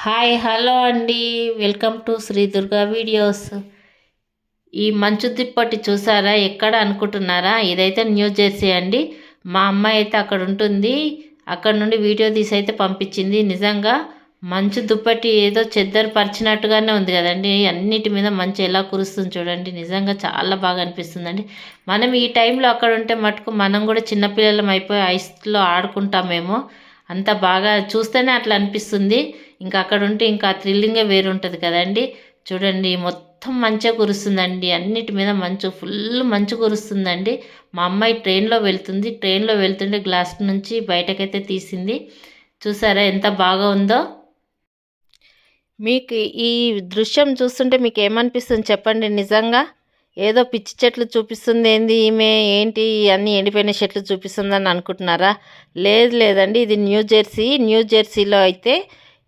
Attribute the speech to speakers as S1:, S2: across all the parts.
S1: Hi hello అండి. Welcome to Sri Durga videos. ఈ మంచు దుప్పటి చూసారా? ఎక్కడ అనుకుంటున్నారా? ఇదైతే న్యూ జెర్సీ అండి. మా అమ్మాయి అయితే అక్కడ ఉంటుంది. అక్కడ నుండి వీడియో తీసి అయితే పంపించింది. నిజంగా మంచు దుప్పటి ఏదో చెద్దరు పరిచినట్టుగానే ఉంది కదండి. అన్నిటి మీద మంచు ఎలా కురుస్తుంది చూడండి. నిజంగా చాలా బాగా అనిపిస్తుందండి. మనం ఈ టైంలో అక్కడ ఉంటే మటుకు మనం కూడా చిన్నపిల్లలం అయిపోయి ఐస్లో ఆడుకుంటామేమో. అంత బాగా చూస్తేనే అట్లా అనిపిస్తుంది. ఇంకా అక్కడ ఉంటే ఇంకా థ్రిల్లింగే వేరు ఉంటుంది కదండి. చూడండి మొత్తం మంచే కురుస్తుందండి. అన్నిటి మీద మంచు, ఫుల్ మంచు కురుస్తుందండి. మా అమ్మాయి ట్రైన్లో వెళ్తుంది. ట్రైన్లో వెళ్తుంటే గ్లాస్ నుంచి బయటకైతే తీసింది. చూసారా ఎంత బాగా ఉందో? మీకు ఈ దృశ్యం చూస్తుంటే మీకు ఏమనిపిస్తుంది చెప్పండి? నిజంగా ఏదో పిచ్చి చెట్లు చూపిస్తుంది, ఏంది ఈమె, ఏంటి అన్నీ ఎండిపోయిన చెట్లు చూపిస్తుందని అనుకుంటున్నారా? లేదండి, ఇది న్యూ జెర్సీ. న్యూ జెర్సీలో అయితే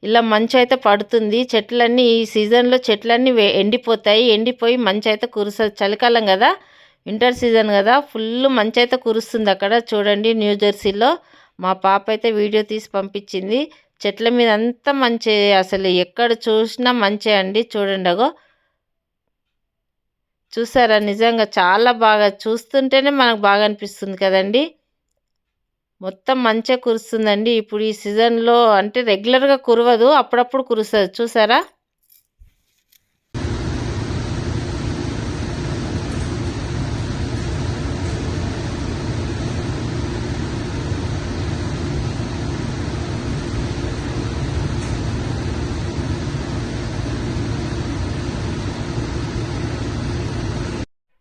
S1: ఇలా మంచు అయితే పడుతుంది. చెట్లన్నీ ఈ సీజన్లో చెట్లన్నీ ఎండిపోతాయి. ఎండిపోయి మంచు అయితే కురుస్తుంది. చలికాలం కదా, వింటర్ సీజన్ కదా, ఫుల్ మంచు అయితే కురుస్తుంది అక్కడ. చూడండి న్యూ జెర్సీలో. మా పాప అయితే వీడియో తీసి పంపించింది. చెట్ల మీద అంతా మంచే, అసలు ఎక్కడ చూసినా మంచే అండి. చూడండి అగో, చూసారా? నిజంగా చాలా బాగా, చూస్తుంటేనే మనకు బాగా అనిపిస్తుంది కదండి. మొత్తం మంచే కురుస్తుందండి. ఇప్పుడు ఈ సీజన్లో అంటే రెగ్యులర్గా కురవదు, అప్పుడప్పుడు కురుస్తుంది. చూసారా?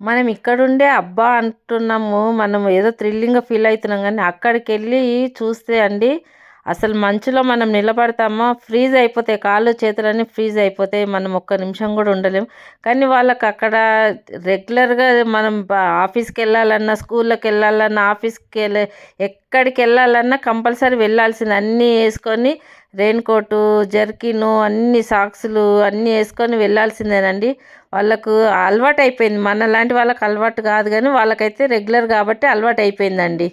S1: మనం ఇక్కడుండే అబ్బా అంటున్నాము, మనం ఏదో థ్రిల్లింగ్గా ఫీల్ అవుతున్నాం, కానీ అక్కడికి వెళ్ళి చూస్తే అండి అసలు మంచులో మనం నిలబడతామా, ఫ్రీజ్ అయిపోతాయి, కాళ్ళు చేతులన్నీ ఫ్రీజ్ అయిపోతాయి, మనం ఒక్క నిమిషం కూడా ఉండలేము. కానీ వాళ్ళకి అక్కడ రెగ్యులర్గా మనం ఆఫీస్కి వెళ్ళాలన్నా, స్కూళ్ళకి వెళ్ళాలన్నా, ఆఫీస్కి ఎక్కడికి వెళ్ళాలన్నా కంపల్సరీ వెళ్ళాల్సింది. అన్నీ వేసుకొని రెయిన్ కోటు, జర్కిను, అన్ని సాక్సులు అన్నీ వేసుకొని వెళ్ళాల్సిందేనండి. వాళ్ళకు అలవాటు అయిపోయింది. మన లాంటి వాళ్ళకి అలవాటు కాదు, కానీ వాళ్ళకైతే రెగ్యులర్ కాబట్టి అలవాటు అయిపోయిందండి.